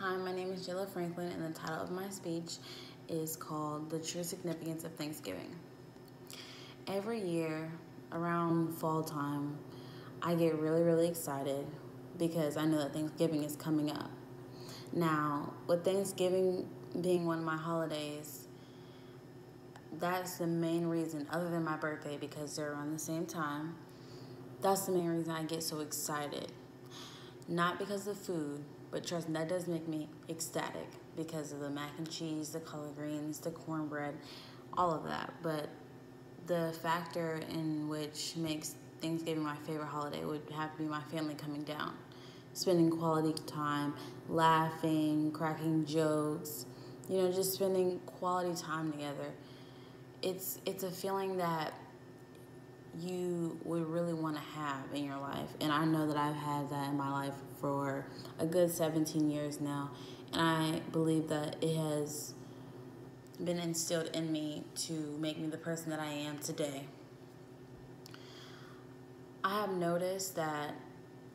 Hi, my name is Jilla Franklin, and the title of my speech is called The True Significance of Thanksgiving. Every year, around fall time, I get really excited because I know that Thanksgiving is coming up. Now, with Thanksgiving being one of my holidays, that's the main reason, other than my birthday, because they're around the same time. That's the main reason I get so excited. Not because of the food, but trust me, that does make me ecstatic because of the mac and cheese, the collard greens, the cornbread, all of that. But the factor in which makes Thanksgiving my favorite holiday would have to be my family coming down, spending quality time, laughing, cracking jokes, just spending quality time together. It's a feeling that you would really want to have in your life. And I know that I've had that in my life for a good 17 years now. And I believe that it has been instilled in me to make me the person that I am today. I have noticed that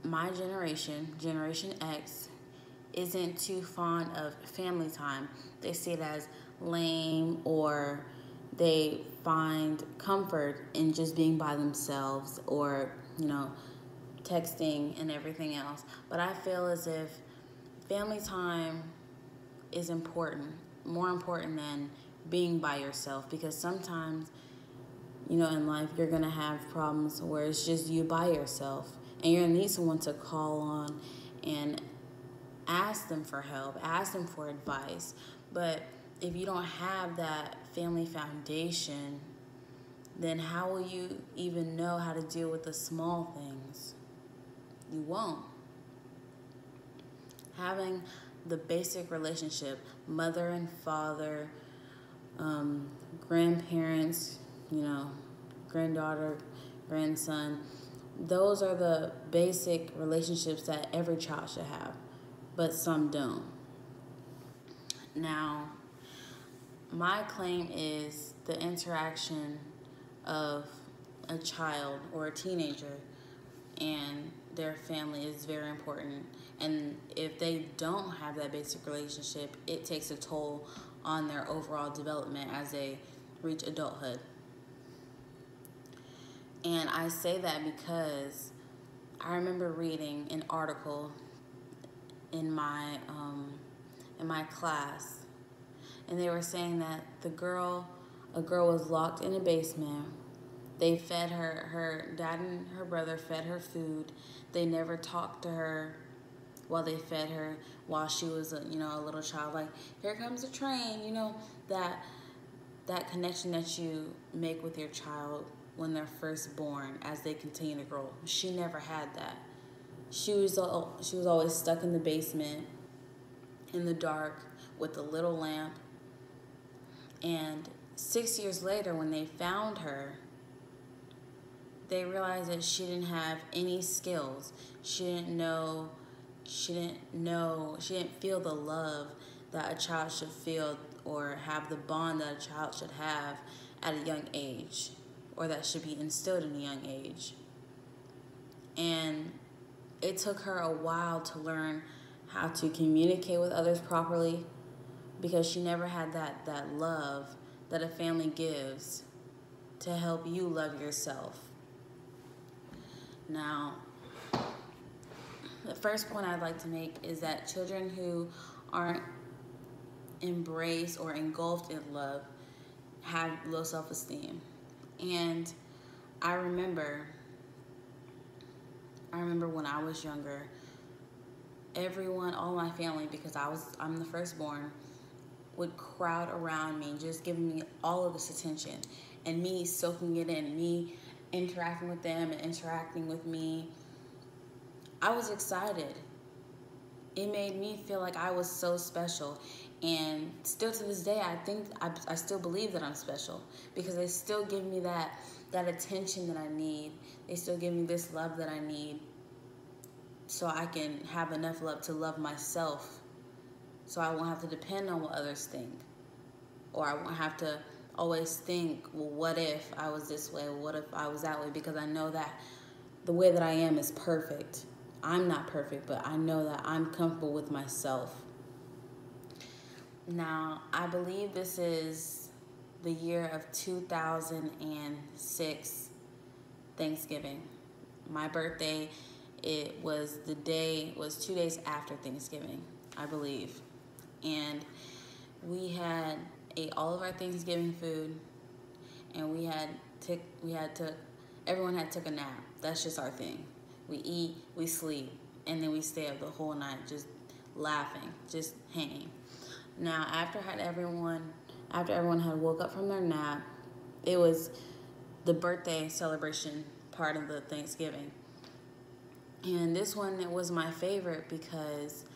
my generation, Generation X, isn't too fond of family time. They see it as lame, or they find comfort in just being by themselves, or, texting and everything else. But I feel as if family time is important, more important than being by yourself, because sometimes, in life you're going to have problems where it's just you by yourself, and you're going to need someone to call on and ask them for help, ask them for advice. But if you don't have that family foundation, then how will you even know how to deal with the small things? You won't. Having the basic relationship, mother and father, grandparents, granddaughter, grandson, those are the basic relationships that every child should have, but some don't. Now, my claim is the interaction of a child or a teenager and their family is very important. And if they don't have that basic relationship, it takes a toll on their overall development as they reach adulthood. And I say that because I remember reading an article in my class, and they were saying that a girl was locked in a basement. They fed her dad and her brother fed her food. They never talked to her while they fed her, while she was a little child. Like, here comes a train, that connection that you make with your child when they're first born as they continue to grow. She never had that. She was always stuck in the basement in the dark with a little lamp. And 6 years later, when they found her, they realized that she didn't have any skills. She didn't feel the love that a child should feel, or have the bond that a child should have at a young age, or that should be instilled in a young age. And it took her a while to learn how to communicate with others properly, because she never had that love that a family gives to help you love yourself. Now, the first point I'd like to make is that children who aren't embraced or engulfed in love have low self-esteem. And I remember when I was younger, everyone, all my family, because I'm the firstborn, would crowd around me, just giving me all of this attention, and me soaking it in, me interacting with them and interacting with me. I was excited. It made me feel like I was so special. And still to this day, I still believe that I'm special, because they still give me that attention that I need. They still give me this love that I need, so I can have enough love to love myself, so I won't have to depend on what others think, or I won't have to always think, well, what if I was this way? What if I was that way? Because I know that the way that I am is perfect. I'm not perfect, but I know that I'm comfortable with myself. Now, I believe this is the year of 2006 Thanksgiving. My birthday, it was 2 days after Thanksgiving, I believe. And we had ate all of our Thanksgiving food, and everyone had took a nap. That's just our thing. We eat, we sleep, and then we stay up the whole night just laughing, just hanging. Now, after everyone had woke up from their nap, it was the birthday celebration part of the Thanksgiving. And this one, it was my favorite because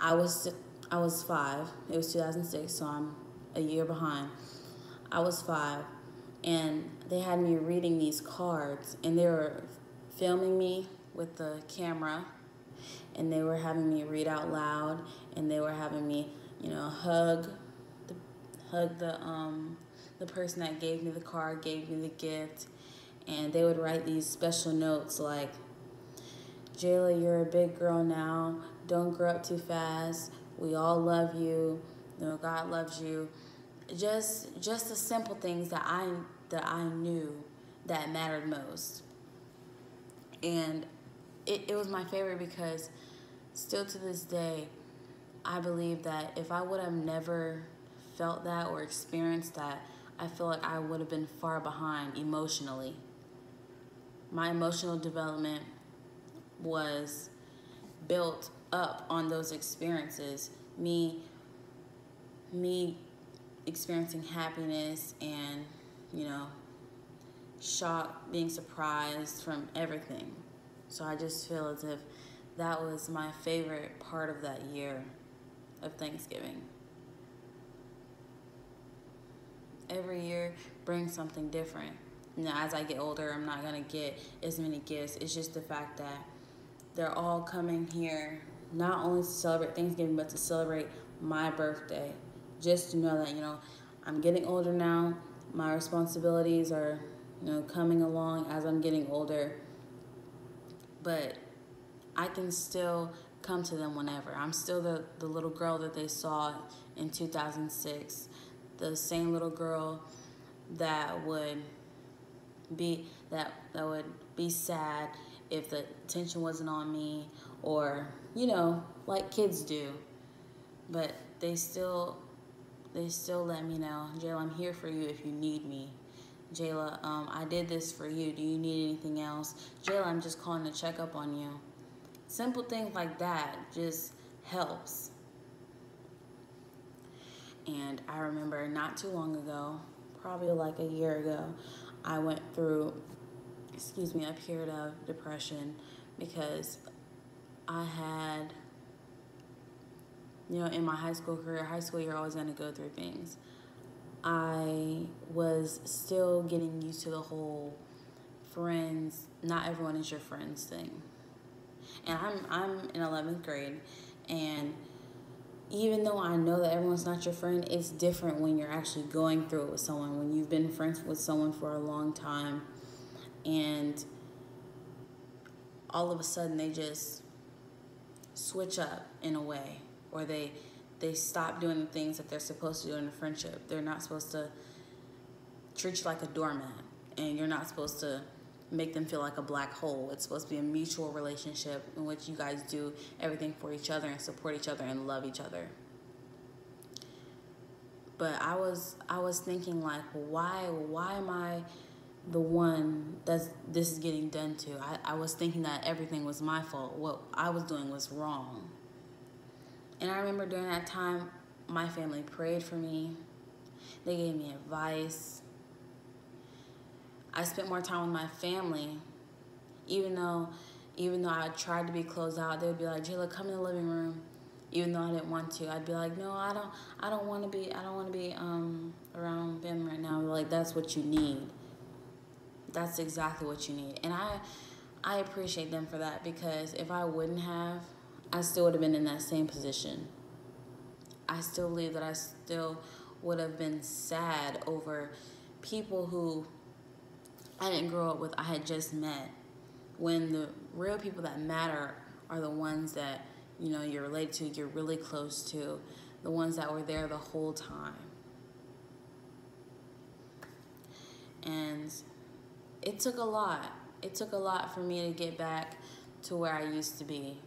I was 5. It was 2006, so I'm a year behind. I was 5, and they had me reading these cards, and they were filming me with the camera, and they were having me read out loud, and they were having me, hug the person that gave me the card, gave me the gift, and they would write these special notes like, "Jayla, you're a big girl now. Don't grow up too fast. We all love you. God loves you." Just the simple things that I knew that mattered most. And it was my favorite because still to this day, I believe that if I would have never felt that or experienced that, I feel like I would have been far behind emotionally. My emotional development was built up on those experiences. Me experiencing happiness and, shock, being surprised from everything. So I just feel as if that was my favorite part of that year of Thanksgiving. Every year brings something different. As I get older, I'm not going to get as many gifts. It's just the fact that they're all coming here not only to celebrate Thanksgiving, but to celebrate my birthday. Just to know that, I'm getting older now. My responsibilities are, coming along as I'm getting older. But I can still come to them whenever. I'm still the little girl that they saw in 2006. The same little girl that would be sad if the attention wasn't on me, or like kids do. But they still let me know, "Jayla, I'm here for you if you need me. Jayla, I did this for you. Do you need anything else? Jayla, I'm just calling to check up on you." Simple things like that just helps. And I remember not too long ago, probably like a year ago, I went through, a period of depression because I had, in my high school career, you're always going to go through things. I was still getting used to the whole friends, not everyone is your friends thing. And I'm in 11th grade, and even though I know that everyone's not your friend, it's different when you're actually going through it with someone, when you've been friends with someone for a long time, and all of a sudden they just switch up in a way, or they stop doing the things that they're supposed to do in a friendship. They're not supposed to treat you like a doormat, and you're not supposed to make them feel like a black hole. It's supposed to be a mutual relationship in which you guys do everything for each other and support each other and love each other. But I was thinking, like, why am I the one this is getting done to? I was thinking that everything was my fault. What I was doing was wrong. And I remember during that time, my family prayed for me. They gave me advice. I spent more time with my family, even though I tried to be closed out. They would be like, "Jayla, come in the living room." Even though I didn't want to, I'd be like, "No, I don't want to be around family right now." They're like, "That's what you need. That's exactly what you need." And I appreciate them for that, because if I wouldn't have, I still would have been in that same position. I still believe that I still would have been sad over people who I didn't grow up with, I had just met, when the real people that matter are the ones that, you're related to, you're really close to, the ones that were there the whole time. And it took a lot. It took a lot for me to get back to where I used to be.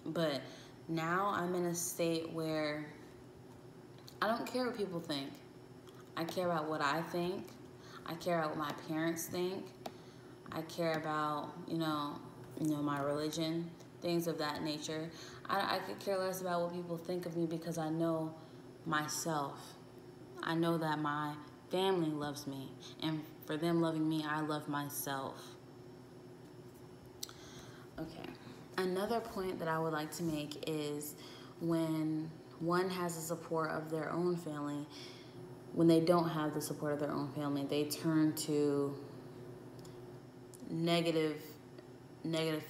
But now I'm in a state where I don't care what people think. I care about what I think. I care about what my parents think. I care about, my religion, things of that nature. I could care less about what people think of me because I know myself. I know that my family loves me, and for them loving me, I love myself. Okay. Another point that I would like to make is when one has the support of their own family, when they don't have the support of their own family, they turn to negative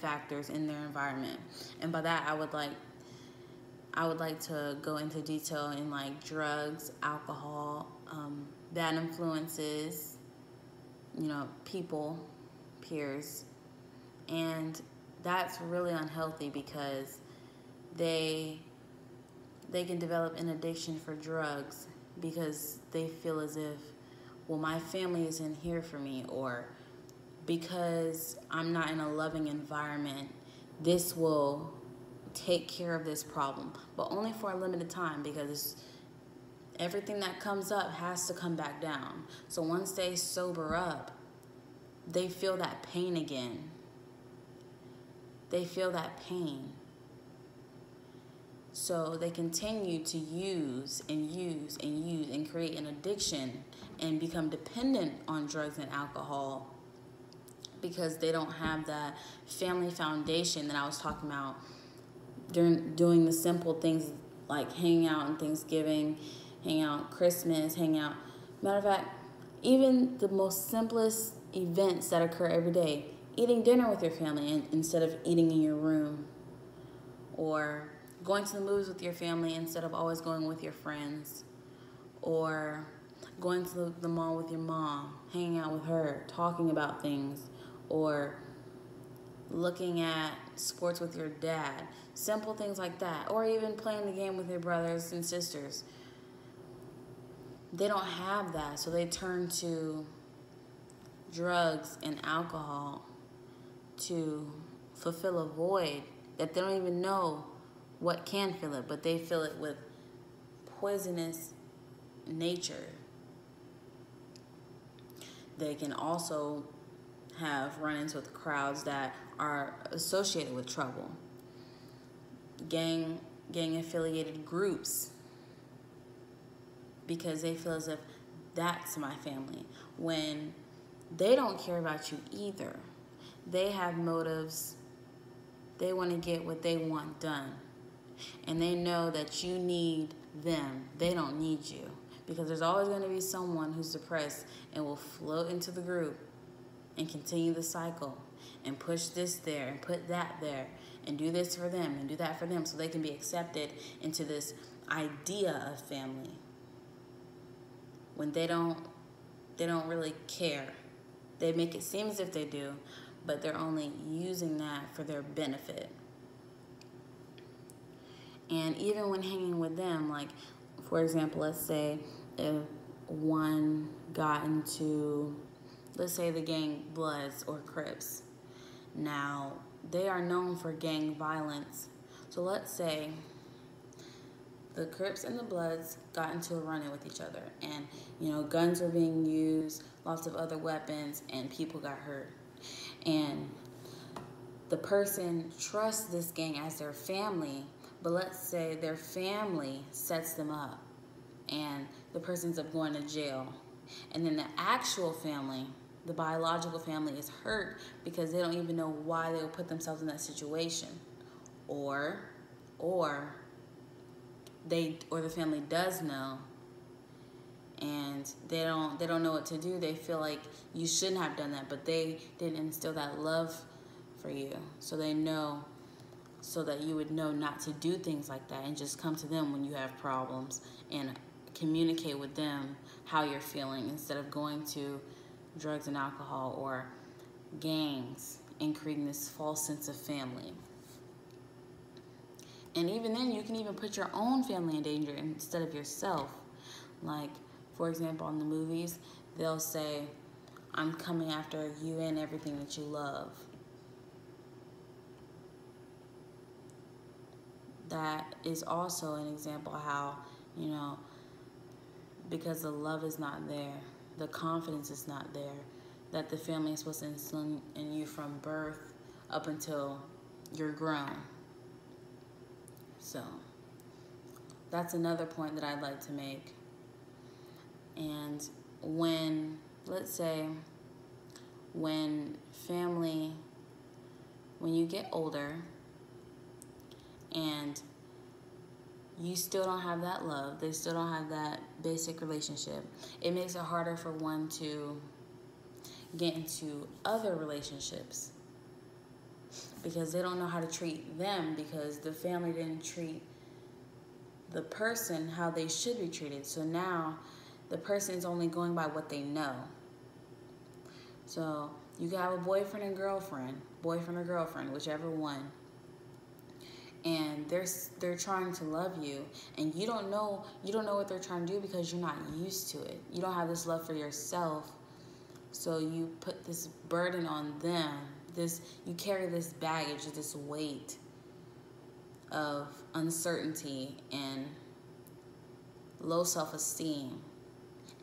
factors in their environment. And by that, I would like to go into detail in like drugs, alcohol, bad influences, people, peers. And that's really unhealthy because they can develop an addiction for drugs because they feel as if, well, my family isn't here for me, or because I'm not in a loving environment, this will take care of this problem, but only for a limited time, because everything that comes up has to come back down. So once they sober up, they feel that pain again. They feel that pain. So they continue to use and create an addiction and become dependent on drugs and alcohol because they don't have that family foundation that I was talking about during doing the simple things like hanging out on Thanksgiving, hang out Christmas, hang out. Matter of fact, even the most simplest events that occur every day, eating dinner with your family instead of eating in your room, or going to the movies with your family instead of always going with your friends, or going to the mall with your mom, hanging out with her, talking about things, or looking at sports with your dad, simple things like that, or even playing the game with your brothers and sisters. They don't have that, so they turn to drugs and alcohol to fulfill a void that they don't even know what can fill it, but they fill it with poisonous nature. They can also have run-ins with crowds that are associated with trouble. Gang-affiliated groups, because they feel as if that's my family, when they don't care about you either. They have motives. They want to get what they want done. And they know that you need them. They don't need you. Because there's always going to be someone who's depressed and will float into the group and continue the cycle and push this there and put that there and do this for them and do that for them so they can be accepted into this idea of family. When they don't really care. They make it seem as if they do, but they're only using that for their benefit. And even when hanging with them, like, for example, let's say if one got into, let's say the gang Bloods or Crips. Now, they are known for gang violence. So let's say the Crips and the Bloods got into a run-in with each other, and guns were being used, lots of other weapons, and people got hurt. And the person trusts this gang as their family, but let's say their family sets them up and the person ends up going to jail. And then the actual family, the biological family, is hurt because they don't even know why they would put themselves in that situation. Or the family does know, and they don't know what to do. They feel like you shouldn't have done that, but they didn't instill that love for you, so they know, so that you would know not to do things like that and just come to them when you have problems and communicate with them how you're feeling instead of going to drugs and alcohol or gangs and creating this false sense of family. And even then, you can even put your own family in danger instead of yourself. Like, for example, in the movies, they'll say, I'm coming after you and everything that you love. That is also an example of how, because the love is not there, the confidence is not there, that the family is supposed to instill in you from birth up until you're grown. So that's another point that I'd like to make. And let's say, when you get older and you still don't have that love, they still don't have that basic relationship, it makes it harder for one to get into other relationships because they don't know how to treat them, because the family didn't treat the person how they should be treated. So now the person is only going by what they know. So you can have a boyfriend or girlfriend, whichever one, and they're trying to love you, and you don't know what they're trying to do because you're not used to it. You don't have this love for yourself, so you put this burden on them. You carry this baggage, this weight of uncertainty and low self-esteem.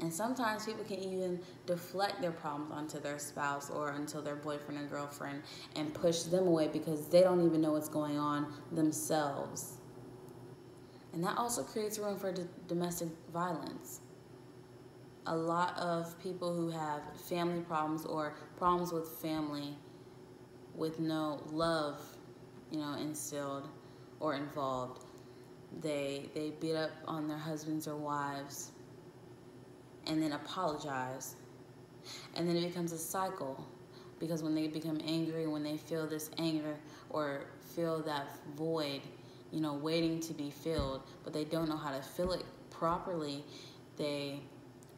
And sometimes people can even deflect their problems onto their spouse or onto their boyfriend and girlfriend and push them away because they don't even know what's going on themselves. And that also creates room for domestic violence. A lot of people who have family problems or problems with family with no love, instilled or involved, they beat up on their husbands or wives and then apologize. And then it becomes a cycle, because when they become angry, when they feel this anger or feel that void, waiting to be filled, but they don't know how to fill it properly, they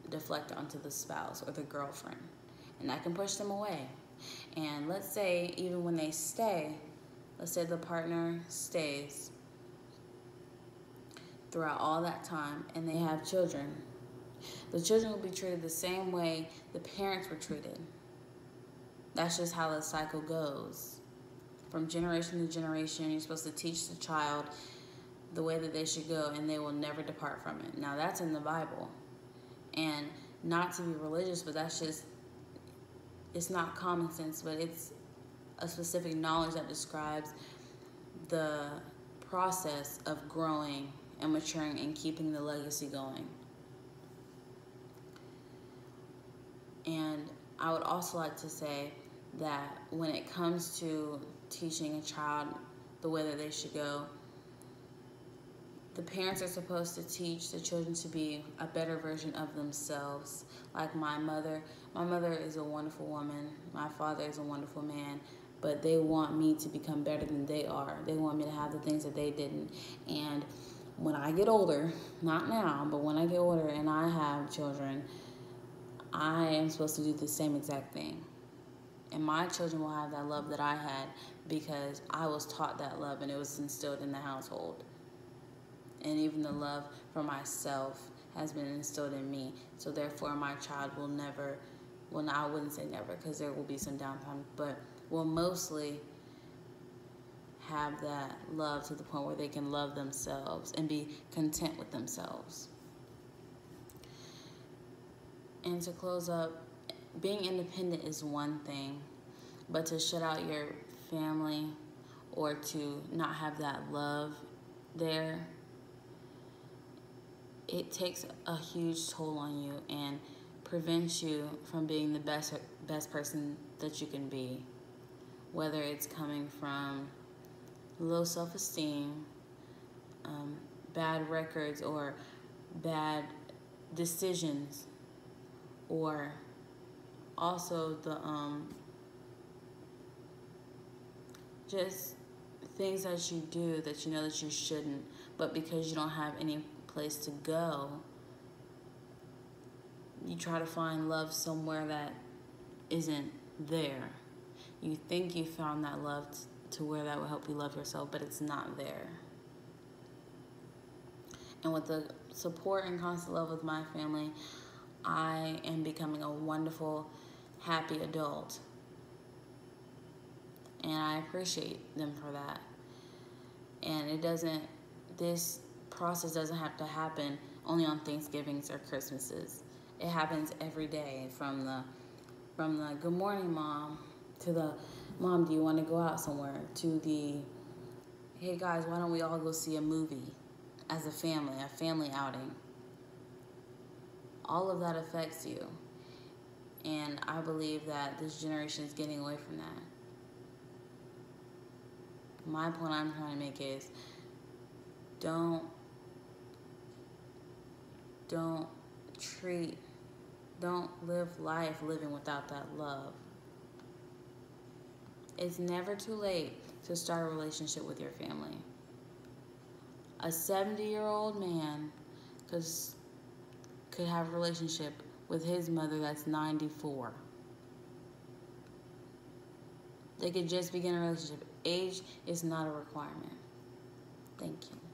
deflect onto the spouse or the girlfriend. And that can push them away. And let's say even when they stay, let's say the partner stays throughout all that time and they have children, the children will be treated the same way the parents were treated. That's just how the cycle goes. From generation to generation, you're supposed to teach the child the way that they should go, and they will never depart from it. Now, that's in the Bible. And not to be religious, but it's not common sense, but it's a specific knowledge that describes the process of growing and maturing and keeping the legacy going. And I would also like to say that when it comes to teaching a child the way that they should go, the parents are supposed to teach the children to be a better version of themselves. Like my mother is a wonderful woman. My father is a wonderful man. But they want me to become better than they are. They want me to have the things that they didn't. And when I get older, not now, but when I get older and I have children, I am supposed to do the same exact thing. And my children will have that love that I had because I was taught that love and it was instilled in the household. And even the love for myself has been instilled in me. So therefore my child will never, well, I wouldn't say never because there will be some downtime, but will mostly have that love to the point where they can love themselves and be content with themselves. And to close up, being independent is one thing, but to shut out your family or to not have that love there, it takes a huge toll on you and prevents you from being the best person that you can be. Whether it's coming from low self-esteem, bad records, or bad decisions, or also the just things that you do that you know that you shouldn't, but because you don't have any place to go, you try to find love somewhere that isn't there. You think you found that love to where that will help you love yourself, but it's not there. And with the support and constant love of my family, I am becoming a wonderful, happy adult. And I appreciate them for that. And this process doesn't have to happen only on Thanksgivings or Christmases. It happens every day, from the good morning mom, to the mom, do you want to go out somewhere, to the hey guys, why don't we all go see a movie as a family outing. All of that affects you. And I believe that this generation is getting away from that. My point I'm trying to make is don't live life living without that love. It's never too late to start a relationship with your family. A 70-year-old man could have a relationship with his mother that's 94. They could just begin a relationship. Age is not a requirement. Thank you.